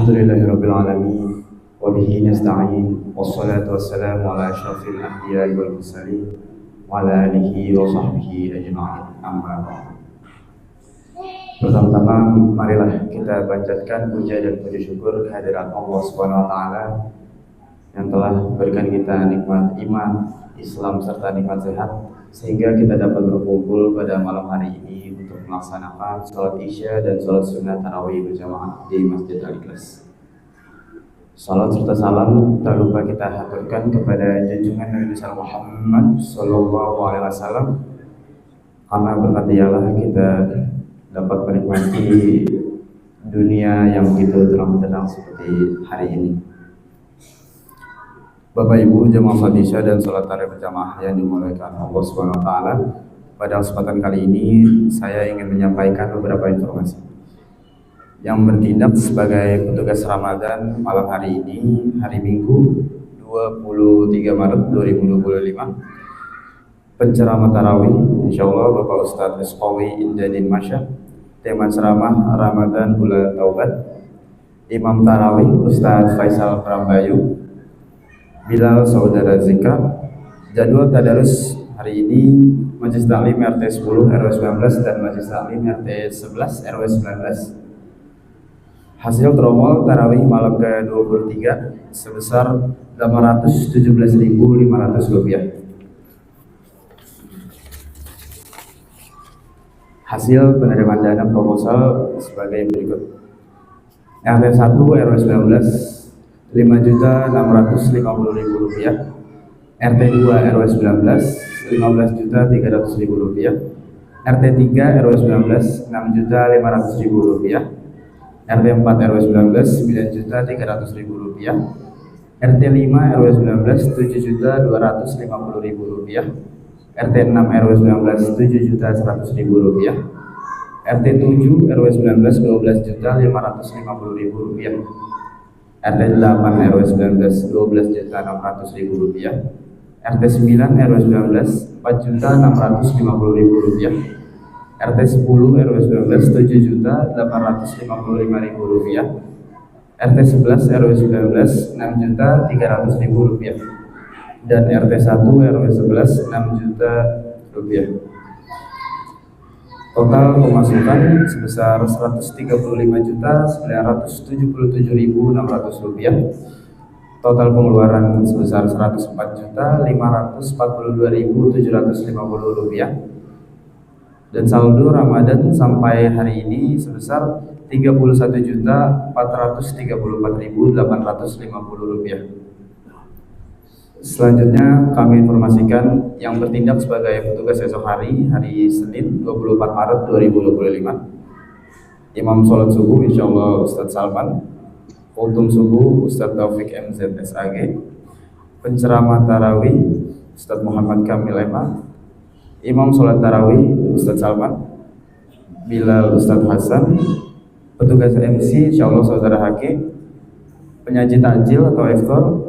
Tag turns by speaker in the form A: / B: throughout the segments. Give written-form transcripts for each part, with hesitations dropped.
A: Alhamdulillahirabbil alamin wa bihi nasta'in wassalatu wassalamu ala asyrafil anbiya'i wal mursalin wa ala alihi wa sahbihi ajma'in amma ba'd. Pertama-tama marilah kita panjatkan puja dan puji syukur kehadirat Allah Subhanahu wa taala yang telah memberikan kita nikmat iman, Islam serta nikmat sehat sehingga kita dapat berkumpul pada malam hari ini untuk melaksanakan sholat isya dan sholat sunnah tarawih berjamaah di Masjid Al-Ikhlas. Salat serta salam tak lupa kita haturkan kepada junjungan Nabi besar Muhammad Sallallahu Alaihi Wasallam, karena berkat dialah kita dapat menikmati dunia yang begitu terang benderang seperti hari ini. Bapak Ibu jamaah Fadisha dan sholat tarawih berjamaah yang dimuliakan Allah Subhanahu Wa Taala, pada kesempatan kali ini saya ingin menyampaikan beberapa informasi yang bertindak sebagai petugas Ramadan malam hari ini, hari Minggu 23 Maret 2025. Penceramah tarawih insyaallah Bapak Ustadz Rizqawi Indadin Masya. Tema ceramah Ramadan Bulan Taubat. Imam tarawih Ustadz Faisal Prambayu. Bilal Saudara Zikra. Jadwal tadarus hari ini Majelis Taklim RT 10 RW 19 dan Majelis Taklim RT 11 RW 19. Hasil tromol tarawih malam ke-23 sebesar Rp817.500. Hasil penerimaan dana proposal sebagai berikut. RT 1 RW 19 Rp5.650.000, RT 2 RW 19 Rp15.300.000, RT 3 RW 19 Rp6.500.000, RT 4 RW 19 Rp9.300.000, RT 5 RW 19 Rp7.250.000, RT 6 RW 19 Rp7.100.000, RT 7 RW 19 Rp12.550.000, RT 8 RW 19 Rp12.600.000, RT 9 RW 19 Rp4.650.000, RT 10 RW 19 Rp7.855.000, RT 11 RW 19 Rp6.300.000, dan RT 1 RW 11 Rp6.000.000. Total pemasukan sebesar Rp135.977.600. Total pengeluaran sebesar Rp104.542.750. Dan saldo Ramadan sampai hari ini sebesar Rp31.434.850. Selanjutnya kami informasikan yang bertindak sebagai petugas esok hari, hari Senin 24 Maret 2025. Imam sholat subuh insyaallah Ustadz Salman, khutbah subuh Ustadz Taufik MZ SAG, penceramah tarawih Ustadz Muhammad Kamil Ema, Imam sholat tarawih Ustadz Salman, Bilal Ustadz Hasan, petugas MC insyaallah saudara Hakim, penyaji takjil atau iftar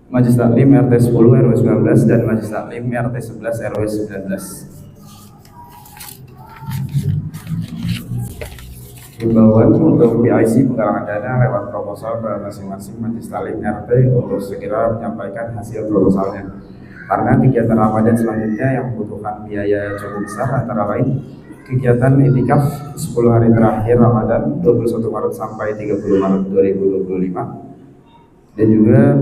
A: Majelis Taklim RT 10 RW 19 dan Majelis Taklim RT 11 RW 19. Himbauan untuk PIC penggalangan dana lewat proposal ke masing-masing Majelis Taklim RT untuk segera menyampaikan hasil proposalnya. Karena kegiatan Ramadan selanjutnya yang membutuhkan biaya cukup besar, antara lain kegiatan itikaf 10 hari terakhir Ramadan 21 Maret sampai 30 Maret 2025, dan juga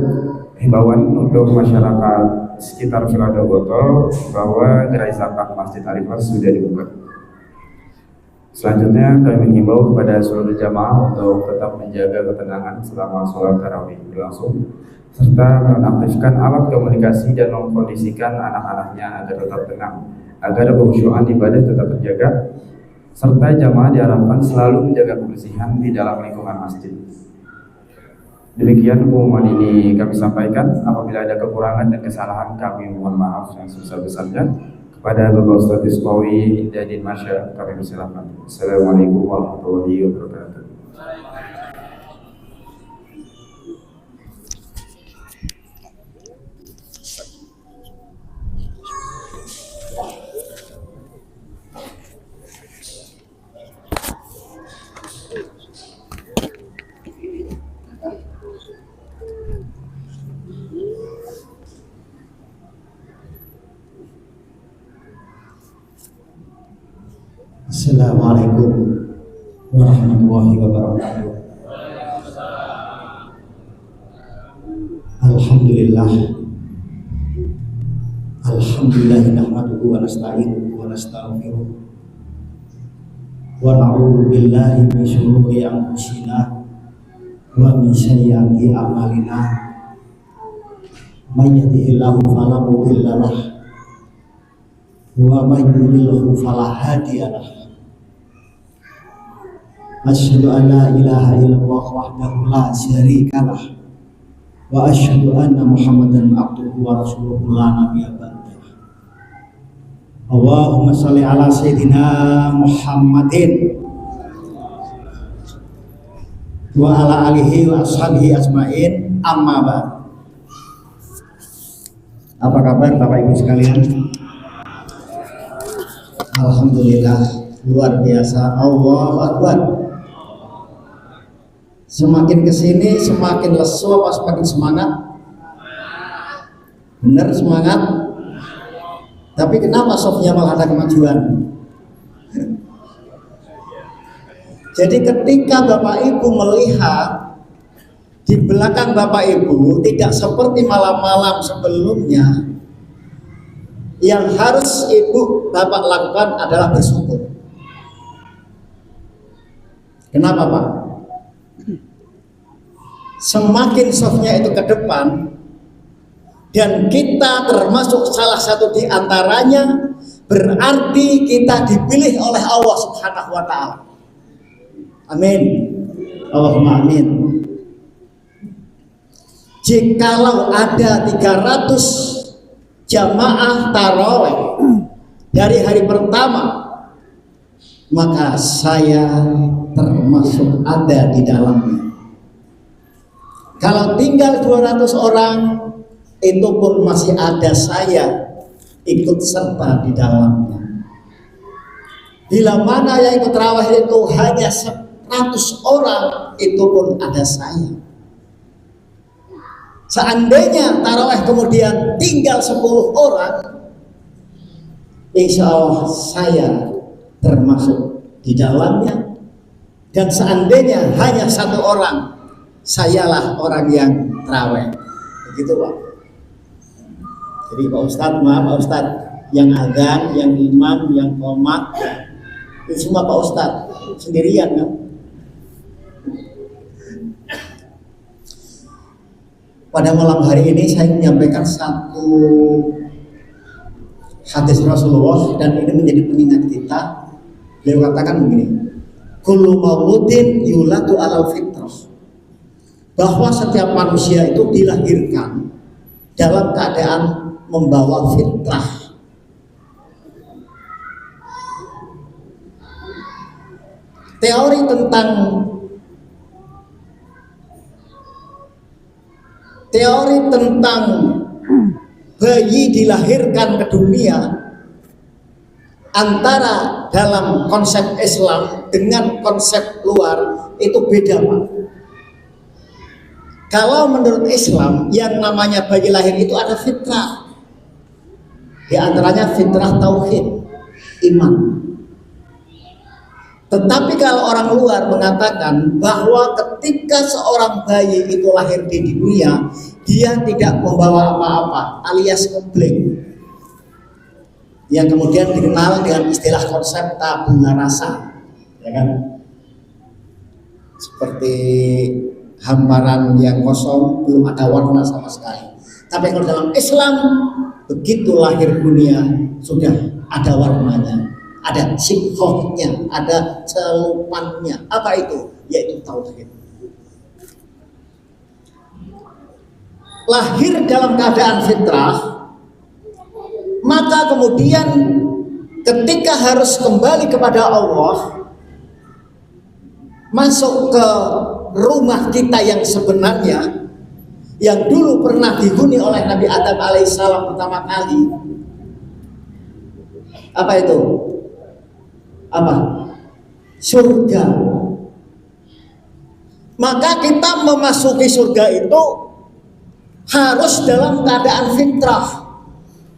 A: himbauan untuk masyarakat sekitar Villa Botol bahwa gerai zakat Masjid Al-Ikhlas sudah dibuka. Selanjutnya kami mengimbau kepada seluruh jamaah untuk tetap menjaga ketenangan selama sholat tarawih berlangsung, serta menaktifkan alat komunikasi dan mengkondisikan anak-anaknya agar tetap tenang, agar kekhusyuan ibadah tetap terjaga, serta jamaah diharapkan selalu menjaga kebersihan di dalam lingkungan masjid. Demikian pengumuman ini kami sampaikan. Apabila ada kekurangan dan kesalahan, kami mohon maaf yang sebesar-besarnya. Kepada Bapak Ustadz Rizqawi Indadin Masya, kami persilakan. Assalamualaikum warahmatullahi wabarakatuh.
B: warahmatullahi wabarakatuh. Alhamdulillah. Alhamdulillah nahmaduhu wa nasta'inuhu wa nastaghfiruh. Wa na'udzu billahi min shururi anfusina wa min sayyiati a'malina. May yahdihillahu fala mudilla lahu wa may yudlilhu fala hadiya lahu. Asyhadu an la ilaha illallah wahdahu la syarika lah wa asyhadu anna Muhammadan abduhu wa rasuluhu la nabiyya ba'dah. Allahumma shalli ala sayyidina Muhammadin wa ala alihi wa ashabihi ajmain, amma ba'd. Apa kabar Bapak Ibu sekalian? Alhamdulillah, luar biasa. Allahu Akbar. Semakin kesini semakin lesu apa semakin semangat? Benar semangat. Tapi kenapa softnya malah ada kemajuan? Jadi ketika Bapak Ibu melihat di belakang Bapak Ibu tidak seperti malam-malam sebelumnya, yang harus Ibu Bapak lakukan adalah bersyukur. Kenapa Pak? Semakin softnya itu ke depan dan kita termasuk salah satu di antaranya, berarti kita dipilih oleh Allah Subhanahu wa taala. Amin. Allahumma amin. Jikalau ada 300 jamaah tarawih dari hari pertama, maka saya termasuk ada di dalamnya. Kalau tinggal 200 orang, itu pun masih ada saya ikut serta di dalamnya. Bila mana yang ikut tarawih itu hanya 100 orang, itu pun ada saya. Seandainya tarawih kemudian tinggal 10 orang, insya Allah saya termasuk di dalamnya. Dan seandainya hanya 1 orang, sayalah orang yang tarawih. Begitu Pak. Jadi Pak Ustadz, maaf Pak Ustadz, yang azan, yang imam, yang qomat, itu semua Pak Ustadz sendirian kan? Pada malam hari ini saya menyampaikan satu hadis Rasulullah dan ini menjadi pengingat kita. Beliau katakan begini, kullu mauludin yuladu alal fitrah, bahwa setiap manusia itu dilahirkan dalam keadaan membawa fitrah. Teori tentang bayi dilahirkan ke dunia antara dalam konsep Islam dengan konsep luar itu beda Pak. Kalau menurut Islam yang namanya bayi lahir itu ada fitrah. Di antaranya fitrah tauhid, iman. Tetapi kalau orang luar mengatakan bahwa ketika seorang bayi itu lahir di dunia, dia tidak membawa apa-apa, alias ngebleng. Yang kemudian dikenal dengan istilah konsep tabula rasa, ya kan? Seperti hamparan yang kosong, belum ada warna sama sekali. Tapi kalau dalam Islam, begitu lahir dunia sudah ada warnanya, ada sifahnya, ada celupannya. Apa itu? Yaitu tauhid. Lahir dalam keadaan fitrah, maka kemudian ketika harus kembali kepada Allah, masuk ke rumah kita yang sebenarnya, yang dulu pernah dihuni oleh Nabi Adam alaihissalam pertama kali. Apa itu? Apa? Surga. Maka kita memasuki surga itu harus dalam keadaan fitrah.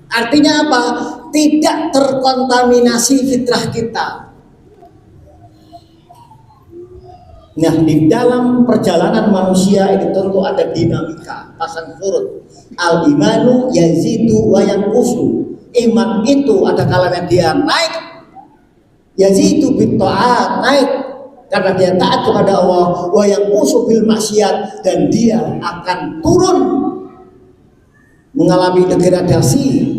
B: Artinya apa? Tidak terkontaminasi fitrah kita. Nah, di dalam perjalanan manusia itu tentu ada dinamika pasang surut. Al imanu yazidu wa yanqusu. Iman itu ada kalanya dia naik, yazidu bit taat, naik karena dia taat kepada Allah, wa yanqusu bil maksiat, dan dia akan turun mengalami degradasi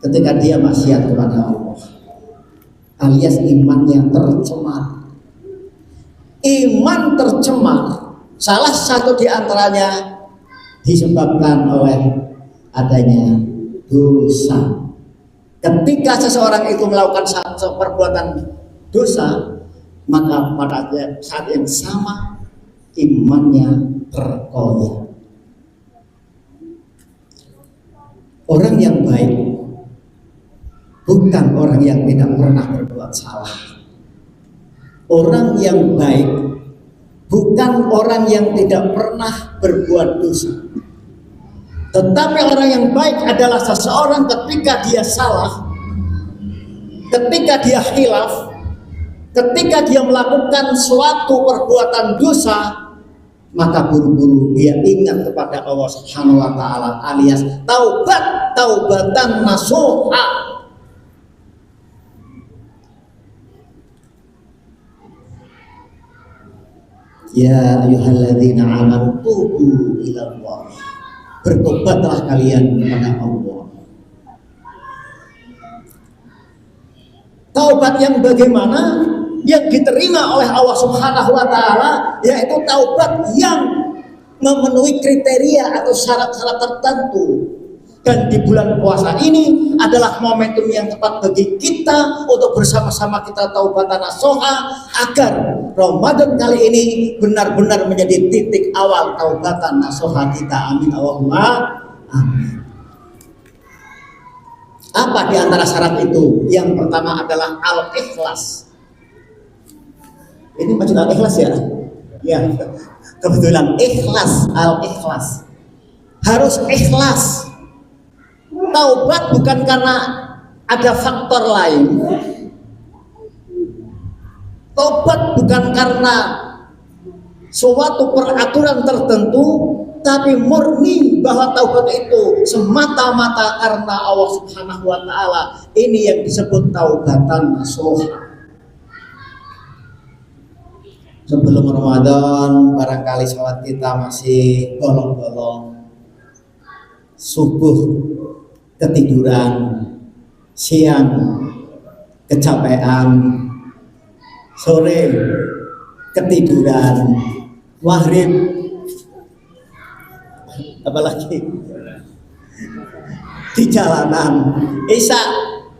B: ketika dia maksiat kepada Allah, alias imannya tercemar. Iman tercemar salah satu di antaranya disebabkan oleh adanya dosa. Ketika seseorang itu melakukan satu perbuatan dosa, maka pada saat yang sama imannya terkoyak. Orang yang baik bukan orang yang tidak pernah berbuat salah. Orang yang baik bukan orang yang tidak pernah berbuat dosa. Tetapi orang yang baik adalah seseorang ketika dia salah, ketika dia khilaf, ketika dia melakukan suatu perbuatan dosa, maka buru-buru dia ingat kepada Allah Subhanahu wa taala, alias taubat, taubatan nasuha. Ya ayyuhalladzina amanu tubu ilallah. Bertobatlah kalian kepada Allah. Taubat yang bagaimana? Yang diterima oleh Allah Subhanahu wa taala yaitu taubat yang memenuhi kriteria atau syarat-syarat tertentu. Dan di bulan puasa ini adalah momentum yang tepat bagi kita untuk bersama-sama kita taubatan nasuha agar Ramadan kali ini benar-benar menjadi titik awal taubatan nasuha kita. Amin Allahumma amin. Apa di antara syarat itu? Yang pertama adalah al-ikhlas. Ini maksud al-ikhlas ya? Ya, kebetulan ikhlas, al-ikhlas. Harus ikhlas. Taubat bukan karena ada faktor lain. Taubat bukan karena suatu peraturan tertentu, tapi murni bahwa taubat itu semata-mata karena Allah Subhanahu wa taala. Ini yang disebut taubatan nasuha. Sebelum Ramadan barangkali sholat kita masih bolong-bolong, subuh ketiduran, siang kecapean, sore ketiduran, maghrib apalagi di jalanan, isya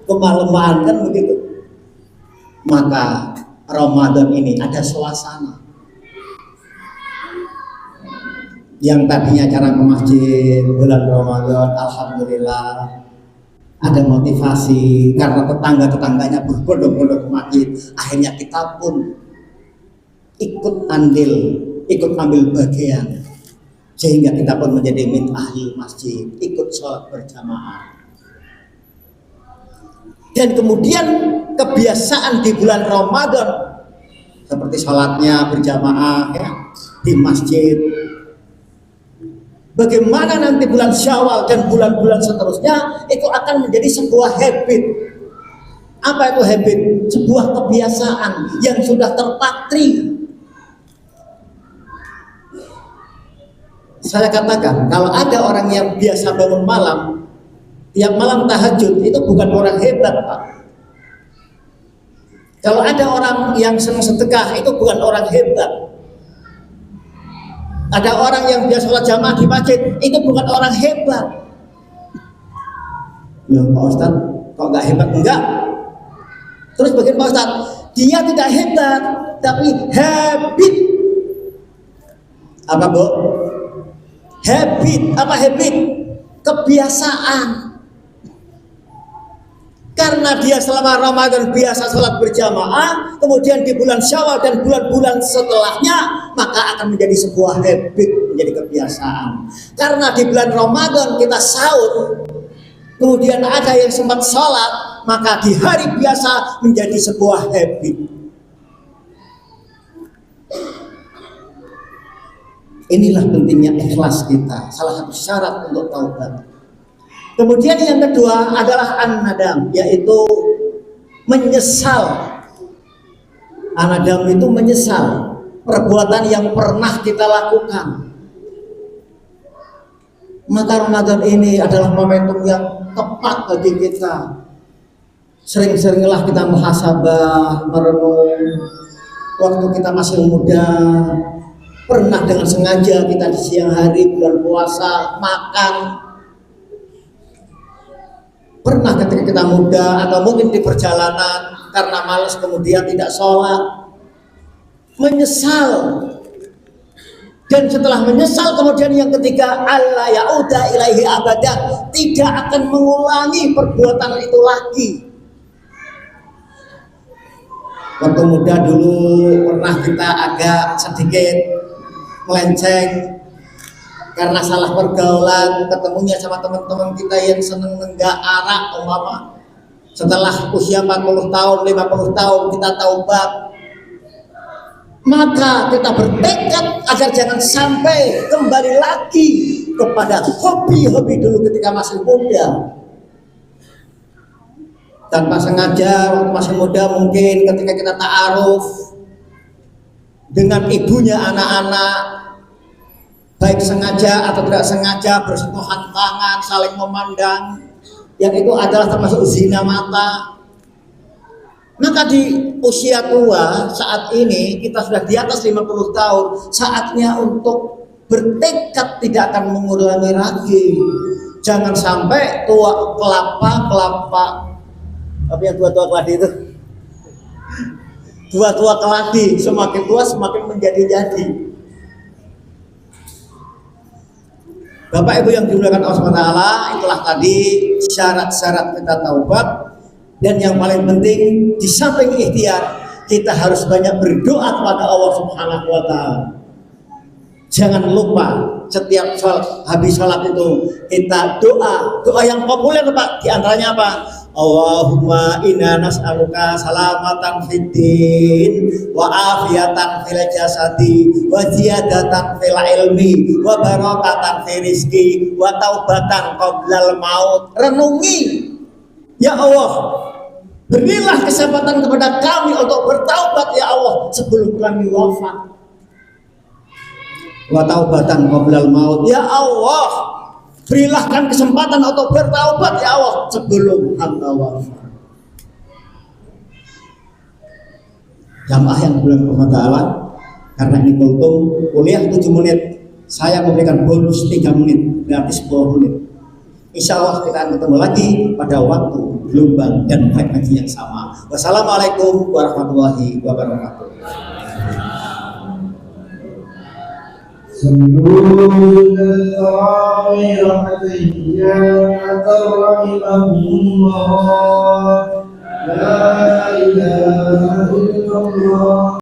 B: kemalaman, kan begitu. Maka Ramadan ini ada suasana. Yang tadinya jarang ke masjid bulan Ramadan, alhamdulillah ada motivasi karena tetangga-tetangganya berbondong-bondong ke masjid. Akhirnya kita pun ikut andil, ikut ambil bagian, sehingga kita pun menjadi min ahli masjid, ikut sholat berjamaah. Dan kemudian kebiasaan di bulan Ramadan seperti sholatnya berjamaah ya, di masjid. Bagaimana nanti bulan Syawal dan bulan-bulan seterusnya itu akan menjadi sebuah habit. Apa itu habit? Sebuah kebiasaan yang sudah terpatri. Saya katakan, kalau ada orang yang biasa bangun malam, tiap malam tahajud, itu bukan orang hebat, Pak. Kalau ada orang yang senang sedekah, itu bukan orang hebat. Ada orang yang biasa sholat jamaah di masjid, itu bukan orang hebat. Loh Pak Ustadz, kok nggak hebat? Enggak. Terus bagaimana Pak Ustadz? Dia tidak hebat, tapi habit. Apa Bu? Habit. Apa habit? Kebiasaan. Karena dia selama Ramadan biasa sholat berjamaah, kemudian di bulan Syawal dan bulan-bulan setelahnya, maka akan menjadi sebuah habit, menjadi kebiasaan. Karena di bulan Ramadan kita sahur, kemudian ada yang sempat sholat, maka di hari biasa menjadi sebuah habit. Inilah pentingnya ikhlas kita, salah satu syarat untuk taubat. Kemudian yang kedua adalah an-nadam, yaitu menyesal. An-nadam itu menyesal perbuatan yang pernah kita lakukan. Maka Ramadan ini adalah momentum yang tepat bagi kita. Sering-seringlah kita muhasabah, merenung. Waktu kita masih muda, pernah dengan sengaja kita di siang hari bulan puasa makan. Pernah ketika kita muda atau mungkin di perjalanan karena malas kemudian tidak sholat, menyesal. Dan setelah menyesal kemudian yang ketiga, alla ya'uda ilaihi abadan, tidak akan mengulangi perbuatan itu lagi. Waktu muda dulu pernah kita agak sedikit melenceng karena salah pergaulan, ketemunya sama teman-teman kita yang seneng nenggak arak umpama. Setelah usia 40 tahun, 50 tahun kita taubat, maka kita bertekad agar jangan sampai kembali lagi kepada hobi-hobi dulu ketika masih muda. Tanpa sengaja waktu masih muda mungkin ketika kita ta'aruf dengan ibunya anak-anak, baik sengaja atau tidak sengaja bersentuhan tangan, saling memandang, yang itu adalah termasuk zina mata. Maka di usia tua saat ini kita sudah di atas 50 tahun, saatnya untuk bertekad tidak akan mengulangi lagi. Jangan sampai tua kelapa apa yang tua-tua keladi itu, tua-tua keladi, semakin tua semakin menjadi-jadi. Bapak Ibu yang dimuliakan Allah SWT, itulah tadi syarat-syarat kita taubat. Dan yang paling penting, di samping ikhtiar, kita harus banyak berdoa kepada Allah Subhanahu wa Ta'ala. Jangan lupa setiap habis sholat itu kita doa yang populer Pak. Di antaranya apa? Allahumma inna nas'aluka salamatan fid din wa afiatan fil jasadi wa ziyadatan fil ilmi wa barakatan fil rizki wa taubatan qoblal maut. Renungi, ya Allah, berilah kesempatan kepada kami untuk bertaubat ya Allah sebelum kami wafat. Wa taubatan qoblal maut, ya Allah, berilah kan kesempatan untuk bertaubat ya Allah sebelum hamba wafat. Jamaah yang bulan Ramadan, karena ini kultum kuliah 7 menit, saya memberikan bonus 3 menit, gratis 10 menit. Insya Allah kita akan ketemu lagi pada waktu gelombang dan frekuensi yang sama. Wassalamualaikum warahmatullahi wabarakatuh.
C: La ilaha illallah.